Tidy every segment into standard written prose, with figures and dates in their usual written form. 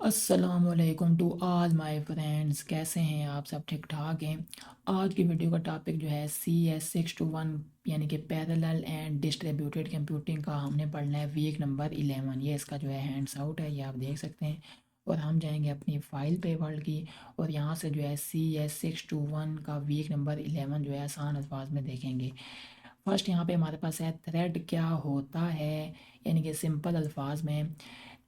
अस्सलामुअलैकुम to all my friends. कैसे हैं आप सब? ठीक ठाक हैं। आज की वीडियो का टॉपिक जो है CS621 यानी कि पैरेलल एंड डिस्ट्रीब्यूटेड कंप्यूटिंग का हमने पढ़ना है वीक नंबर 11। ये इसका जो है हैंड्स आउट है, ये आप देख सकते हैं। और हम जाएंगे अपनी फ़ाइल पे वर्ल्ड की, और यहाँ से जो है CS621 का वीक नंबर 11 जो है आसान अल्फाज में देखेंगे। फर्स्ट यहाँ पे हमारे पास है थ्रेड क्या होता है, यानी कि सिंपल अल्फाज में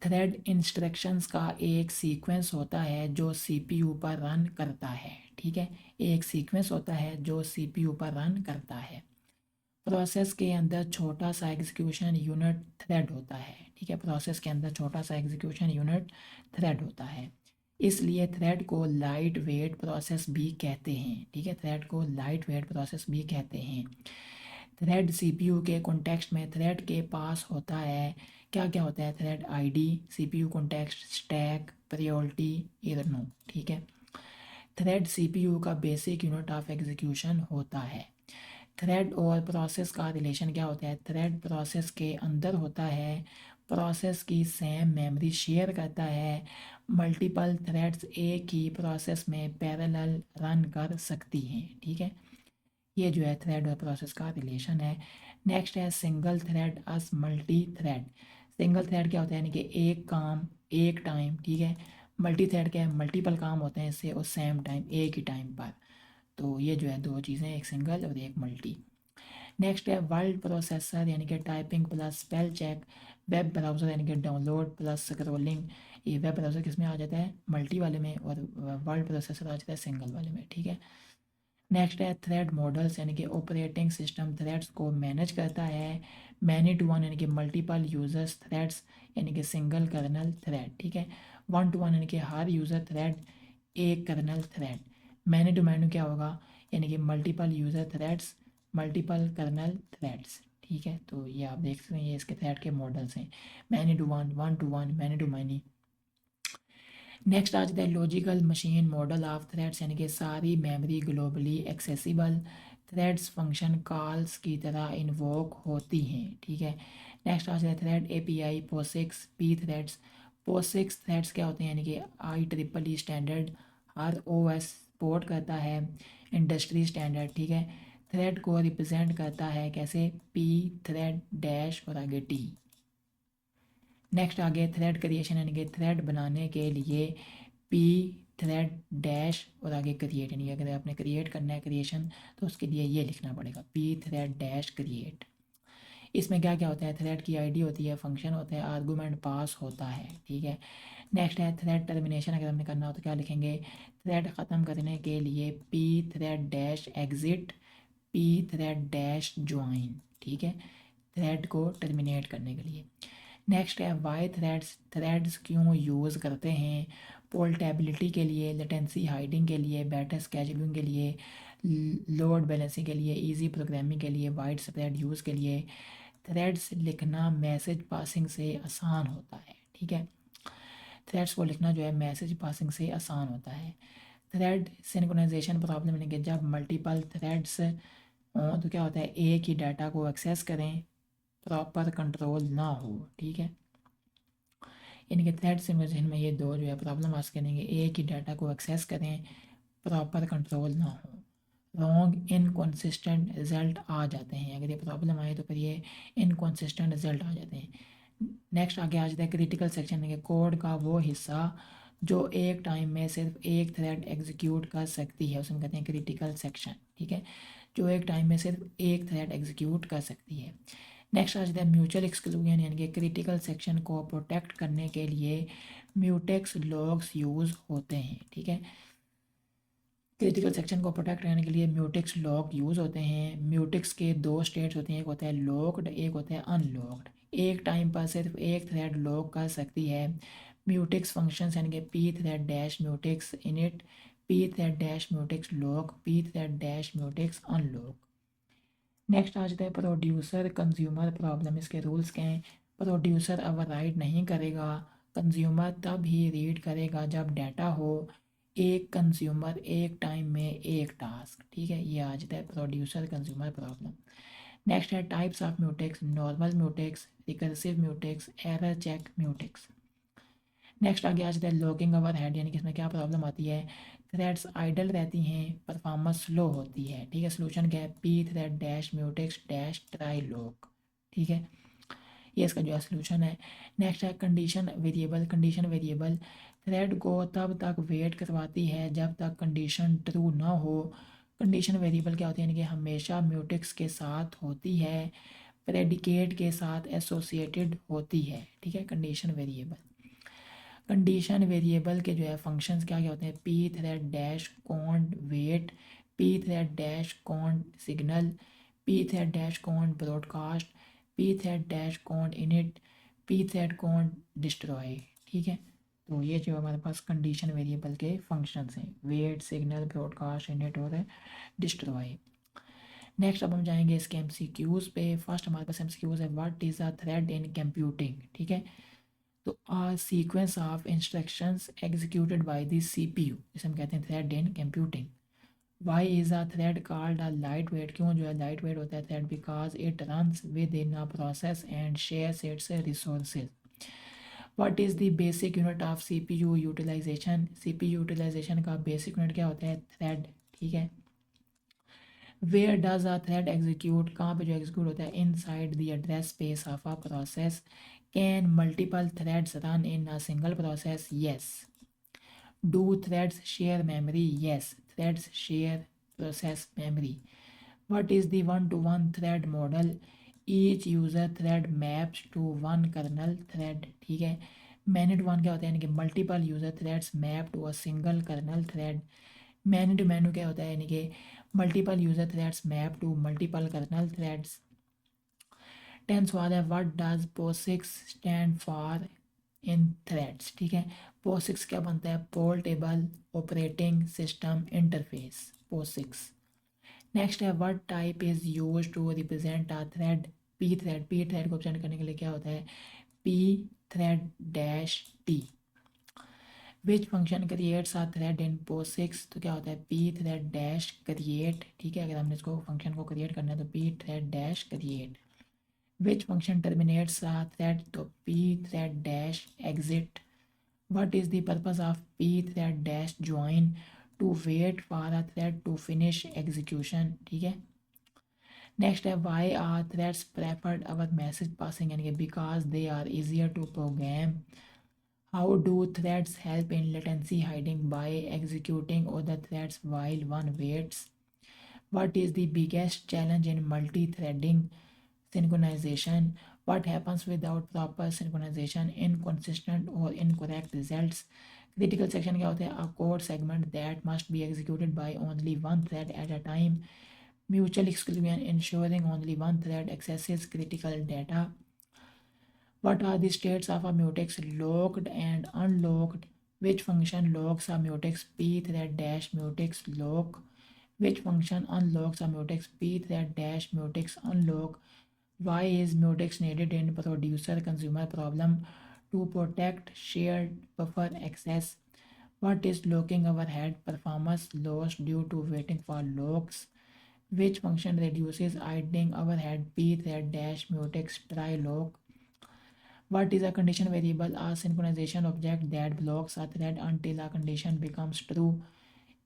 थ्रेड इंस्ट्रक्शंस का एक सीक्वेंस होता है जो सीपीयू पर रन करता है। ठीक है, एक सीक्वेंस होता है जो सीपीयू पर रन करता है। प्रोसेस के अंदर छोटा सा एग्जीक्यूशन यूनिट थ्रेड होता है। ठीक है, प्रोसेस के अंदर छोटा सा एग्जीक्यूशन यूनिट थ्रेड होता है, इसलिए थ्रेड को लाइट वेट प्रोसेस भी कहते हैं। ठीक है, थ्रेड को लाइट वेट प्रोसेस भी कहते हैं। थ्रेड सीपीयू के कॉन्टेक्स्ट में थ्रेड के पास होता है क्या क्या होता है? Thread ID, CPU context, stack, priority, errno. ठीक है, थ्रेड सीपीयू का बेसिक यूनिट ऑफ एग्जीक्यूशन होता है। थ्रेड और प्रोसेस का रिलेशन क्या होता है? थ्रेड प्रोसेस के अंदर होता है, प्रोसेस की सेम मेमोरी शेयर करता है, मल्टीपल थ्रेड्स एक ही प्रोसेस में पैरेलल रन कर सकती हैं। ठीक है, ये जो है थ्रेड और प्रोसेस का रिलेशन है। नेक्स्ट है सिंगल थ्रेड अस मल्टी थ्रेड। सिंगल थ्रेड क्या होता है? यानी कि एक काम एक टाइम। ठीक है, मल्टी थ्रेड क्या है? मल्टीपल काम होते हैं इससे और सेम टाइम, एक ही टाइम पर। तो ये जो है दो चीज़ें, एक सिंगल और एक मल्टी। नेक्स्ट है वर्ड प्रोसेसर, यानी कि typing plus spell check. Web browser यानी कि डाउनलोड प्लस स्क्रॉलिंग। ये वेब ब्राउज़र किस में आ जाता है? मल्टी वाले में, और वर्ड प्रोसेसर आ जाता है सिंगल वाले में। ठीक है, नेक्स्ट है थ्रेड मॉडल्स, यानी कि ऑपरेटिंग सिस्टम थ्रेड्स को मैनेज करता है। मैनी टू वन यानी कि मल्टीपल यूजर्स थ्रेड्स, यानी कि सिंगल कर्नल थ्रेड। ठीक है, वन टू वन यानी कि हर यूज़र थ्रेड एक kernel thread. Many to many क्या होगा? यानी कि multiple user threads, multiple kernel threads. ठीक है, तो ये आप देख सकते हैं, ये इसके थ्रेड के मॉडल्स हैं। Many to one, one to one, many to many. Next आ जाता है logical machine model of threads, यानी कि सारी memory globally accessible threads function calls की तरह इन्वोक होती हैं। ठीक है, नेक्स्ट आ जाता है thread API, POSIX, P threads. POSIX threads क्या होते हैं? यानी कि IEEE स्टैंडर्ड, हर OS सपोर्ट करता है, इंडस्ट्री स्टैंडर्ड। ठीक है, थ्रेड को रिप्रेजेंट करता है कैसे? पी थ्रेड डैश और आगे टी। नेक्स्ट आगे थ्रेड क्रिएशन, यानी कि थ्रेड बनाने के लिए पी थ्रेड डैश और आगे क्रिएट, यानी अगर आपने क्रिएट करना है क्रिएशन तो उसके लिए ये लिखना पड़ेगा पी थ्रेड डैश क्रिएट। इसमें क्या क्या होता है? थ्रेड की आईडी होती है, फंक्शन होता है, आर्गूमेंट पास होता है। ठीक है, नेक्स्ट है थ्रेड टर्मिनेशन। अगर हमने करना हो तो क्या लिखेंगे? थ्रेड ख़त्म करने के लिए P thread dash exit, P thread dash join. ठीक है, थ्रेड को टर्मिनेट करने के लिए। नेक्स्ट है वाई थ्रेड्स, थ्रेड्स क्यों यूज़ करते हैं? पोर्टेबिलिटी के लिए, लेटेंसी हाइडिंग के लिए, बेटर स्केजुलिंग के लिए, लोड बैलेंसिंग के लिए, इजी प्रोग्रामिंग के लिए, वाइड स्प्रेड यूज़ के लिए। थ्रेड्स लिखना मैसेज पासिंग से आसान होता है। ठीक है, थ्रेड्स को लिखना जो है मैसेज पासिंग से आसान होता है। थ्रेड सिंक्रोनाइजेशन प्रॉब्लम, यानी कि जब मल्टीपल थ्रेड्स हों तो क्या होता है? एक ही डाटा को एक्सेस करें, प्रॉपर कंट्रोल ना हो। ठीक है, यानी कि थ्रेड सिमुलेशन में ये दो जो है प्रॉब्लम आस करेंगे, एक ही डाटा को एक्सेस करें, प्रॉपर कंट्रोल ना हो, रॉन्ग इनकॉन्सिस्टेंट रिजल्ट आ जाते हैं। अगर ये प्रॉब्लम आए तो फिर ये इनकॉन्सिस्टेंट रिजल्ट आ जाते हैं। नेक्स्ट आगे आ जाता है क्रिटिकल सेक्शन, यानी कि कोड का वो हिस्सा जो एक टाइम में सिर्फ एक थ्रेड एग्जीक्यूट कर सकती है, उसमें कहते हैं क्रिटिकल सेक्शन। ठीक है, जो एक टाइम में सिर्फ एक थ्रेड एग्जीक्यूट कर सकती है। नेक्स्ट आ जाता है म्यूचुअल एक्सक्लूजन, यानी कि क्रिटिकल सेक्शन को प्रोटेक्ट करने के लिए म्यूटेक्स लॉग्स यूज़ होते हैं। ठीक है, क्रिटिकल सेक्शन को प्रोटेक्ट करने के लिए म्यूटेक्स लॉग यूज़ होते हैं। म्यूटेक्स के दो स्टेट्स होते हैं, एक होता है लॉक्ड, एक होता है अनलॉक्ड। एक टाइम पर सिर्फ एक थ्रेड लॉक कर सकती है। म्यूटेक्स फंक्शंस, यानी कि P thread dash mutex init, P thread dash mutex lock, P thread dash mutex unlock. Next आ जाता है प्रोड्यूसर कंज्यूमर प्रॉब्लम। इसके रूल्स क्या हैं? प्रोड्यूसर अब राइट नहीं करेगा, कंज्यूमर तब ही रीड करेगा जब डाटा हो। एक कंज्यूमर एक टाइम में एक टास्क। ठीक है, ये आ जाता है प्रोड्यूसर कंज्यूमर प्रॉब्लम। नेक्स्ट है types of mutex, normal mutex, recursive mutex, error check mutex. Next आगे आ जाता है लॉकिंग ओवर हेड, यानी कि इसमें क्या प्रॉब्लम आती है, थ्रेड्स आइडल रहती हैं, परफॉर्मेंस स्लो होती है। ठीक है, सोल्यूशन क्या है, P thread dash mutex dash try lock. ठीक है, ये इसका जो है सोल्यूशन है। नेक्स्ट है condition variable. Condition variable thread को तब तक वेट करवाती है जब तक कंडीशन ट्रू ना हो। कंडीशन वेरिएबल क्या होती है, यानी कि हमेशा म्यूटेक्स के साथ होती है, प्रेडिकेट के साथ एसोसिएटेड होती है। ठीक है, कंडीशन वेरिएबल। कंडीशन वेरिएबल के जो है फंक्शंस क्या क्या होते हैं, P thread dash cond wait, P thread dash cond signal, P thread dash cond broadcast, P thread dash cond init, P thread cond destroy. ठीक है, तो ये जो हमारे पास कंडीशन वेरिएबल के फंक्शंस हैं, वेट, सिग्नल, ब्रॉडकास्ट, इनिट और डिस्ट्रॉय। नेक्स्ट अब हम जाएंगे इसके एमसीक्यूज पे। फर्स्ट हमारे पास एमसीक्यूज है, what is a thread in computing. ठीक है, तो a sequence of instructions executed by the CPU, जिसे हम कहते हैं thread in computing. Why is a thread called a lightweight, क्यों जो है लाइट वेट होता है thread, because it runs within a process and shares its resources. What is the basic unit of CPU utilization, CPU utilization का basic unit क्या होता है, thread. ठीक है, where does a thread execute, कहाँ पे जो एग्जीक्यूट होता है, इन side the address space of a process. Can multiple threads run in a single process, yes. Do threads share memory, yes, threads share process memory. what is the one to one thread model, each user thread maps to one kernel thread। ठीक है, many to one क्या होता है, यानी कि multiple user threads map to a single kernel thread. Many to many क्या होता है, यानी कि multiple user threads map to multiple kernel threads. 10 सवाल है, what does POSIX stand for in threads. ठीक है, पोसिक्स क्या बनता है, portable operating system interface, POSIX. Next है, what type is use to represent a thread, P thread, P thread को represent करने के लिए क्या होता है, P thread dash T. Which function creates a thread in POSIX, तो क्या होता है, पी थ्रेड डैश क्रिएट। ठीक है, अगर हमने इसको फंक्शन को क्रिएट करना है तो P thread dash create. Which function terminates a thread, तो P thread dash exit. What is the purpose of P thread dash join, to wait for a thread to finish execution. ठीक है, next है, why are threads preferred over message passing, यानी कि because they are easier to program. How do threads help in latency hiding, by executing other threads while one waits। what is the biggest challenge in multi-threading synchronization, what happens without proper synchronization, inconsistent or incorrect results। critical section क्या होता है, a code segment that must be executed by only one thread at a time, mutual exclusion, ensuring only one thread accesses critical data। what are the states of a mutex, locked and unlocked, which function locks a mutex, p thread dash mutex lock, which function unlocks a mutex, p thread dash mutex unlock। why is mutex needed in producer consumer problem, to protect shared buffer access। what is locking overhead, performance loss due to waiting for locks, which function reduces idling overhead, p thread dash mutex try lock। what is a condition variable, a synchronization object that blocks a thread until a condition becomes true।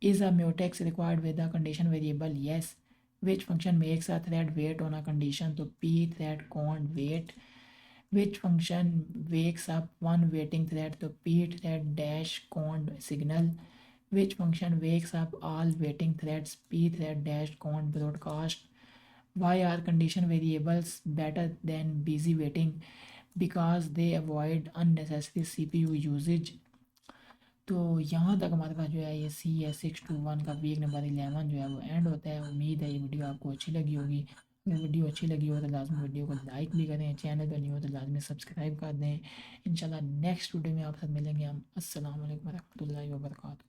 is a mutex required with a condition variable, yes। which function makes a thread wait on a condition, तो p thread cont wait। which function wakes up one waiting thread, तो p thread dash cont signal। which function wakes up all waiting threads, p thread dash cont broadcast। why are condition variables better than busy waiting, because they avoid unnecessary CPU usage। तो यहाँ तक हमारे पास जो है ये CS621 का week number 11 जो है वो एंड होता है। उम्मीद है ये वीडियो आपको अच्छी लगी होगी। अगर वीडियो अच्छी लगी हो तो लाजमी वीडियो को लाइक भी करें, चैनल पर नहीं हो तो लाजमी सब्सक्राइब कर दें। इंशाल्लाह नेक्स्ट वीडियो में आप सब मिलेंगे हम। अस्सलाम वालेकुम रहमतुल्लाहि व बरकातहू।